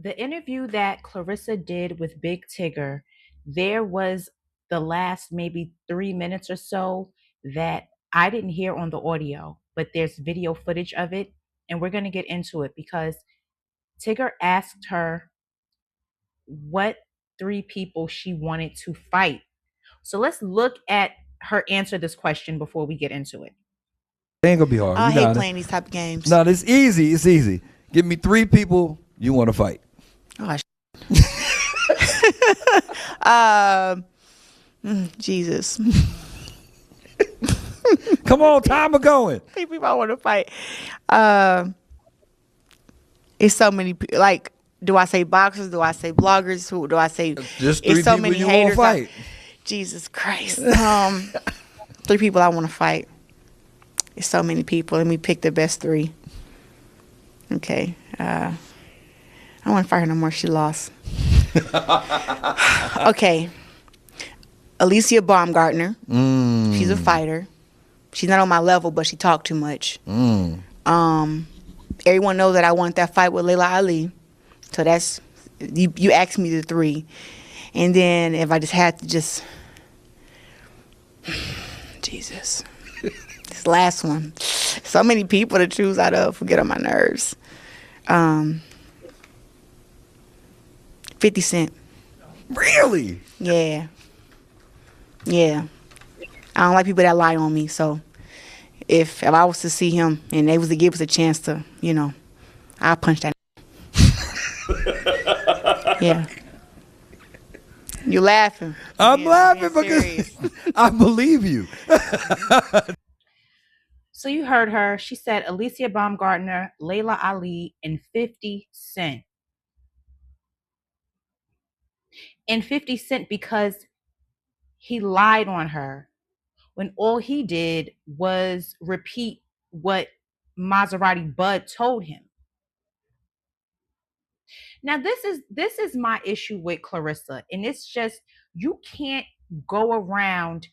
The interview that Clarissa did with Big Tigger, there was the last maybe 3 minutes or so that I didn't hear on the audio, but there's video footage of it. And we're going to get into it because Tigger asked her what three people she wanted to fight. So let's look at her answer this question before we get into it. It ain't gonna be hard. I You hate got it. playing these type of games. No, it's easy. It's easy. Give me three people you want to fight. Oh, Jesus. Come on, time are going. People I want to fight. It's so many. Like, do I say boxers? Do I say bloggers? Who do I say? Just three It's so people many you want to haters. fight. Jesus Christ. Three people I want to fight. It's so many people. Let me pick the best three. Okay. I don't want to fight her no more. She lost. Okay. Alicia Baumgartner. She's a fighter. She's not on my level, but she talked too much. Everyone knows that I want that fight with Layla Ali. So that's, you asked me the three. And then if I just had to Jesus. This last one. So many people to choose out of who get on my nerves. 50 Cent. Really? Yeah. Yeah. I don't like people that lie on me. So if I was to see him and they was to give us a chance to, I'll punch that. Yeah. You laughing. I'm Yeah, laughing serious. because I believe you. So you heard her. She said Alicia Baumgartner, Layla Ali, and 50 Cent. And 50 Cent because he lied on her when all he did was repeat what Maserati Bud told him. Now this is my issue with Clarissa, and it's just you can't go around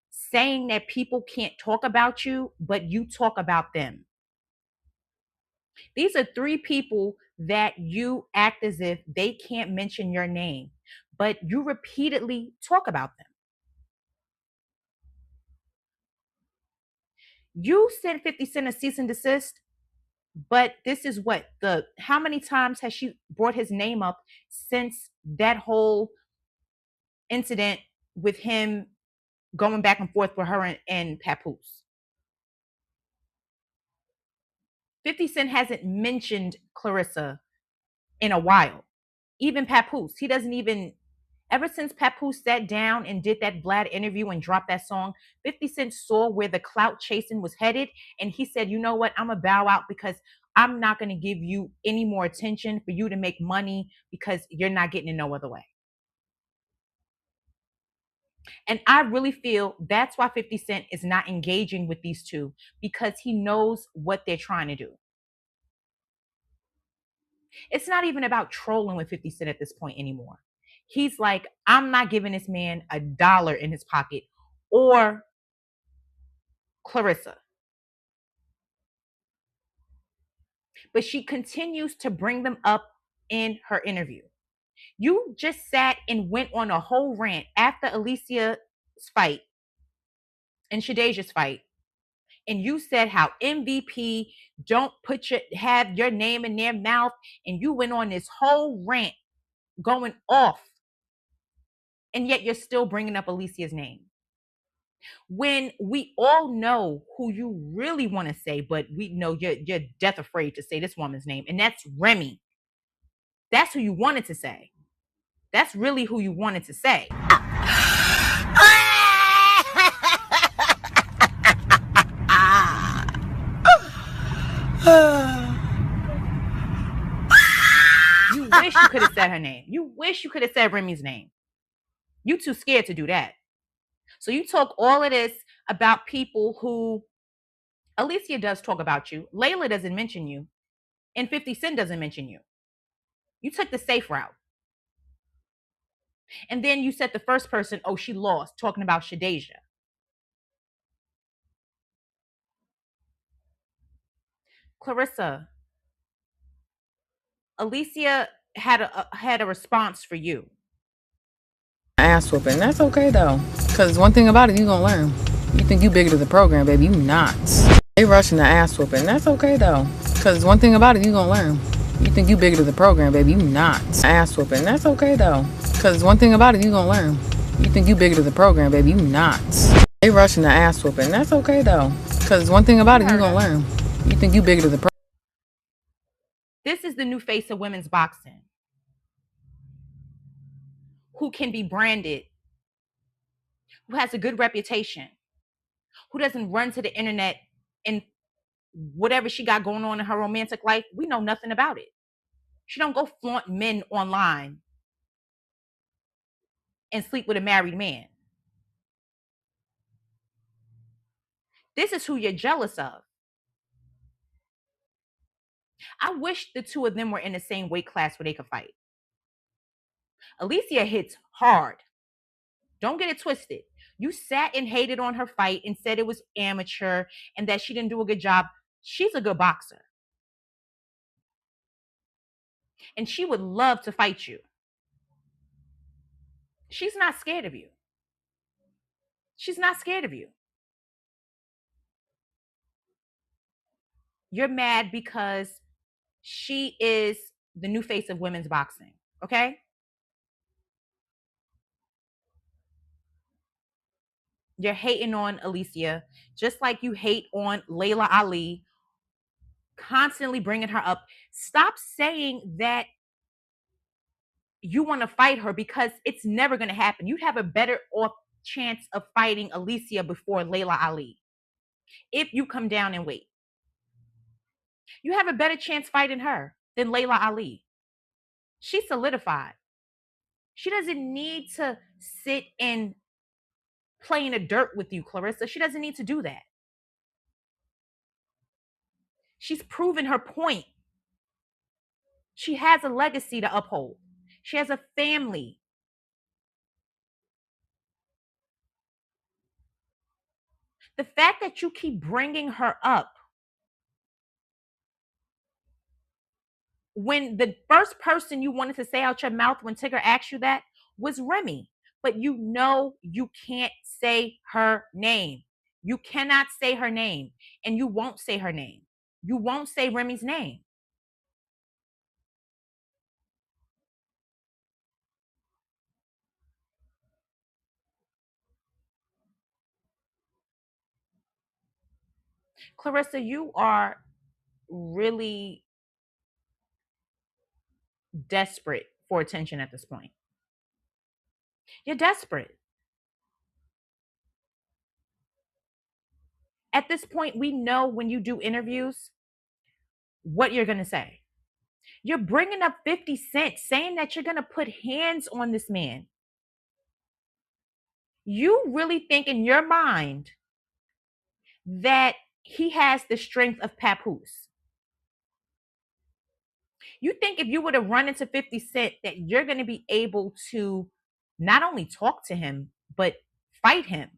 saying that people can't talk about you, but you talk about them. These are three people that you act as if they can't mention your name, but you repeatedly talk about them. You sent 50 Cent a cease and desist, but this is how many times has she brought his name up since that whole incident with him going back and forth with her and Papoose? 50 Cent hasn't mentioned Clarissa in a while. Even Papoose, he doesn't even, ever since Papoose sat down and did that Vlad interview and dropped that song, 50 Cent saw where the clout chasing was headed. And he said, you know what? I'm going to bow out because I'm not going to give you any more attention for you to make money because you're not getting it no other way. And I really feel that's why 50 Cent is not engaging with these two, because he knows what they're trying to do. It's not even about trolling with 50 Cent at this point anymore. He's like, I'm not giving this man $1 in his pocket or Clarissa. But she continues to bring them up in her interview. You just sat and went on a whole rant after Alicia's fight and Shadeja's fight. And you said how MVP don't have your name in their mouth. And you went on this whole rant going off. And yet you're still bringing up Alicia's name. When we all know who you really want to say, but we know you're death afraid to say this woman's name, and that's Remy. That's who you wanted to say. That's really who you wanted to say. You wish you could have said her name. You wish you could have said Remy's name. You too scared to do that. So you talk all of this about people who, Alicia does talk about you. Layla doesn't mention you. And 50 Cent doesn't mention you. You took the safe route. And then you said the first person, oh, she lost, talking about Shadeja. Clarissa, Alicia had a response for you. Ass whooping. That's okay though, cause one thing about it, you gonna learn. You think you bigger than the program, baby? You not. They rushing the ass whooping. That's okay though, cause one thing about it, you gonna learn. You think you bigger than the program, baby? You not. Ass whooping. That's okay though, cause one thing about it, you gonna learn. You think you bigger than the program, baby? You not. They rushing the ass whooping. That's okay though, cause one thing about it, you gonna learn. You think you bigger than the program. This is the new face of women's boxing, who can be branded, who has a good reputation, who doesn't run to the internet and whatever she got going on in her romantic life, we know nothing about it. She don't go flaunt men online and sleep with a married man. This is who you're jealous of. I wish the two of them were in the same weight class where they could fight. Alicia hits hard. Don't get it twisted. You sat and hated on her fight and said it was amateur and that she didn't do a good job. She's a good boxer. And she would love to fight you. She's not scared of you. She's not scared of you. You're mad because she is the new face of women's boxing. Okay? You're hating on Alicia, just like you hate on Layla Ali, constantly bringing her up. Stop saying that you want to fight her, because it's never going to happen. You'd have a better off chance of fighting Alicia before Layla Ali if you come down and wait. You have a better chance fighting her than Layla Ali. She's solidified. She doesn't need to sit and play in the dirt with you, Clarissa. She doesn't need to do that. She's proven her point. She has a legacy to uphold. She has a family. The fact that you keep bringing her up when the first person you wanted to say out your mouth when Tigger asked you that was Remy, but you know you can't say her name. You cannot say her name, and you won't say her name. You won't say Remy's name. Clarissa, you are really desperate for attention at this point. You're desperate. At this point, we know when you do interviews what you're going to say. You're bringing up 50 Cent, saying that you're going to put hands on this man. You really think in your mind that he has the strength of Papoose. You think if you were to run into 50 Cent that you're going to be able to not only talk to him, but fight him.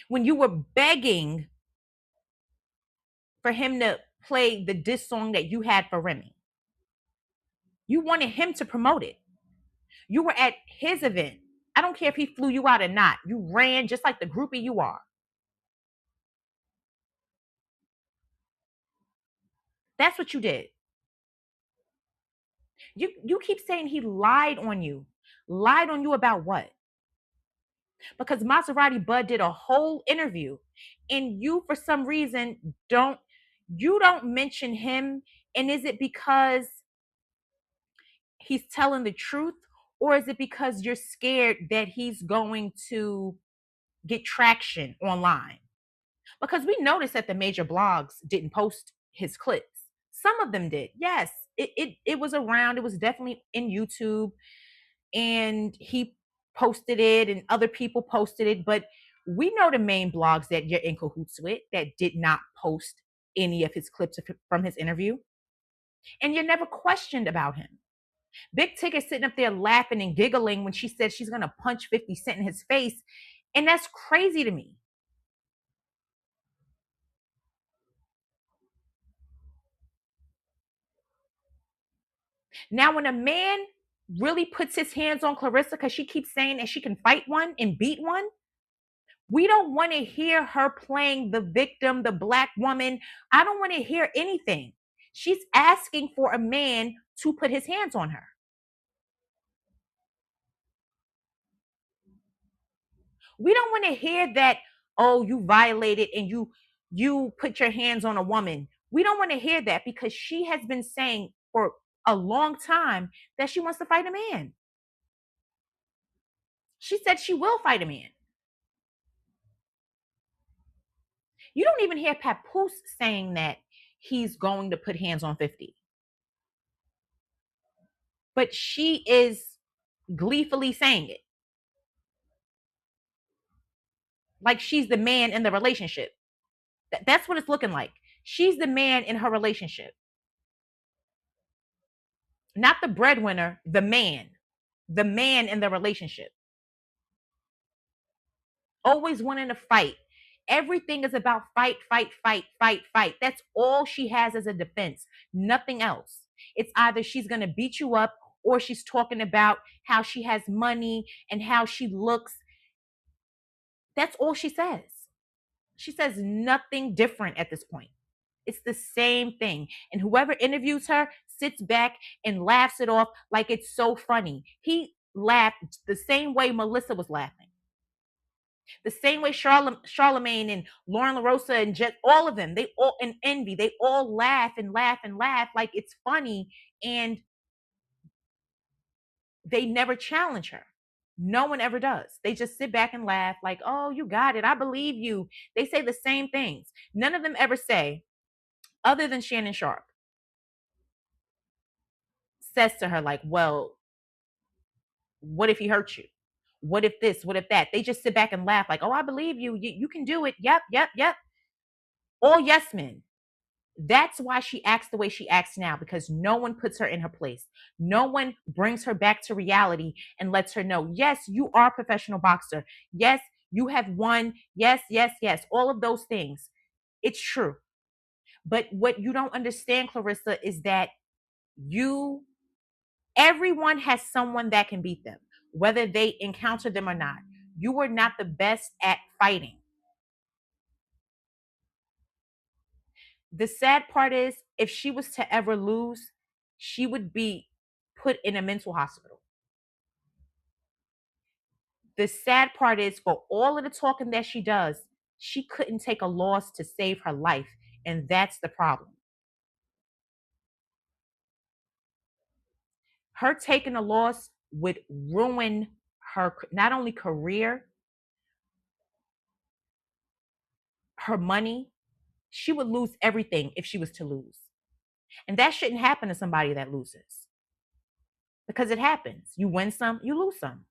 When you were begging for him to play the diss song that you had for Remy, you wanted him to promote it. You were at his event. I don't care if he flew you out or not. You ran just like the groupie you are. That's what you did. You keep saying he lied on you. Lied on you about what? Because Maserati Bud did a whole interview, and you for some reason don't mention him. And is it because he's telling the truth, or is it because you're scared that he's going to get traction online? Because we noticed that the major blogs didn't post his clips. Some of them did. Yes, it was around. It was definitely in YouTube, and he posted it, and other people posted it. But we know the main blogs that you're in cahoots with that did not post any of his clips from his interview, and you're never questioned about him. Big Ticket sitting up there laughing and giggling when she said she's gonna punch 50 Cent in his face, and that's crazy to me. Now, when a man really puts his hands on Clarissa because she keeps saying that she can fight one and beat one, we don't want to hear her playing the victim, the black woman. I don't want to hear anything. She's asking for a man to put his hands on her. We don't want to hear that, oh, you violated and you put your hands on a woman. We don't want to hear that because she has been saying for a long time that she wants to fight a man. She said she will fight a man. You don't even hear Papoose saying that he's going to put hands on 50. But she is gleefully saying it. Like she's the man in the relationship. That's what it's looking like. She's the man in her relationship. Not the breadwinner, the man. The man in the relationship. Always wanting to fight. Everything is about fight, fight, fight, fight, fight. That's all she has as a defense. Nothing else. It's either she's going to beat you up or she's talking about how she has money and how she looks. That's all she says. She says nothing different at this point. It's the same thing. And whoever interviews her sits back and laughs it off like it's so funny. He laughed the same way Melissa was laughing. The same way Charlemagne and Lauren LaRosa and just all of them, they all, and Envy, they all laugh and laugh and laugh like it's funny, and they never challenge her. No one ever does. They just sit back and laugh like, oh, you got it. I believe you. They say the same things. None of them ever say, other than Shannon Sharp, says to her like, well, what if he hurt you? What if this? What if that? They just sit back and laugh like, oh, I believe you. You can do it. Yep, yep, yep. All yes men. That's why she acts the way she acts now, because no one puts her in her place. No one brings her back to reality and lets her know, yes, you are a professional boxer. Yes, you have won. Yes, yes, yes. All of those things. It's true. But what you don't understand, Clarissa, is that everyone has someone that can beat them, whether they encounter them or not. You are not the best at fighting. The sad part is, if she was to ever lose, she would be put in a mental hospital. The sad part is, for all of the talking that she does, she couldn't take a loss to save her life. And that's the problem. Her taking a loss would ruin her, not only career, her money. She would lose everything if she was to lose. And that shouldn't happen to somebody that loses. Because it happens. You win some, you lose some.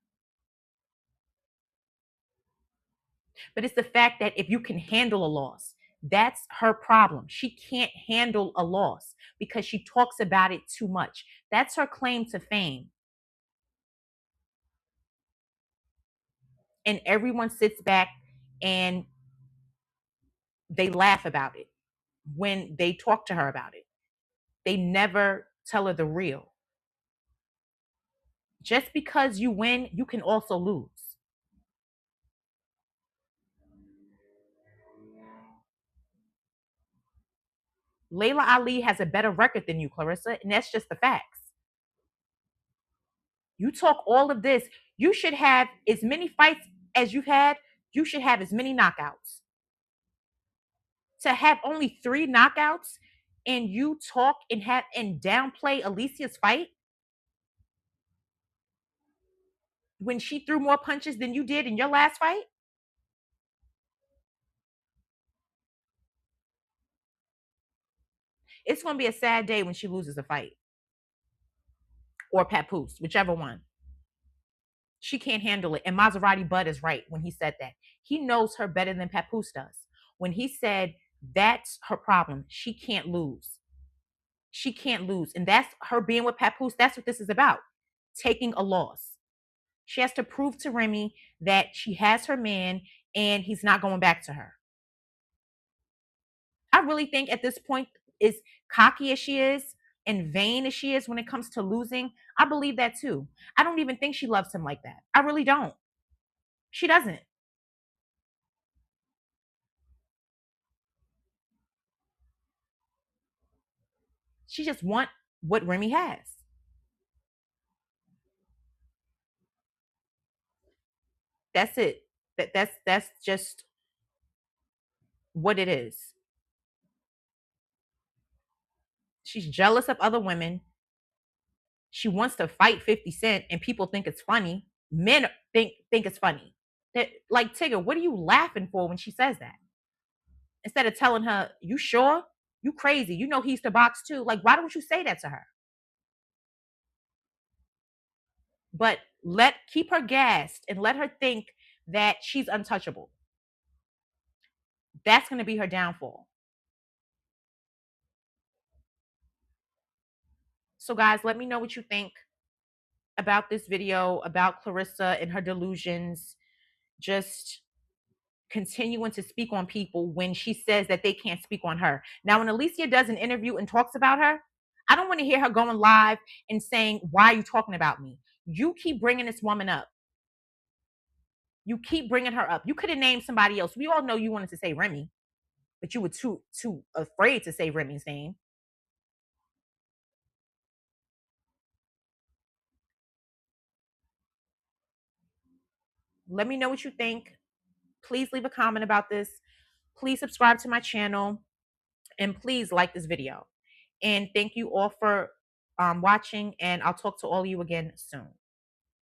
But it's the fact that if you can handle a loss, that's her problem. She can't handle a loss because she talks about it too much. That's her claim to fame. And everyone sits back and they laugh about it when they talk to her about it. They never tell her the real. Just because you win, you can also lose. Layla Ali has a better record than you, Clarissa, and that's just the facts. You talk all of this. You should have as many fights as you've had. You should have as many knockouts. To have only 3 knockouts and you talk and downplay Alicia's fight when she threw more punches than you did in your last fight. It's going to be a sad day when she loses a fight. Or Papoose, whichever one. She can't handle it. And Maserati Bud is right when he said that. He knows her better than Papoose does. When he said that's her problem, she can't lose. She can't lose. And that's her being with Papoose. That's what this is about. Taking a loss. She has to prove to Remy that she has her man and he's not going back to her. I really think at this point, as cocky as she is and vain as she is when it comes to losing, I believe that too. I don't even think she loves him like that. I really don't. She doesn't. She just want what Remy has. That's it. That's just what it is. She's jealous of other women. She wants to fight 50 Cent and people think it's funny. Men think it's funny. That, like, Tigger, what are you laughing for when she says that? Instead of telling her, you sure? You crazy. You know he's the box too. Like, why don't you say that to her? But keep her gassed and let her think that she's untouchable. That's going to be her downfall. So guys, let me know what you think about this video, about Clarissa and her delusions, just continuing to speak on people when she says that they can't speak on her. Now, when Alicia does an interview and talks about her, I don't want to hear her going live and saying, why are you talking about me? You keep bringing this woman up. You keep bringing her up. You could have named somebody else. We all know you wanted to say Remy, but you were too afraid to say Remy's name. Let me know what you think. Please leave a comment about this. Please subscribe to my channel and please like this video. And thank you all for watching, and I'll talk to all of you again soon.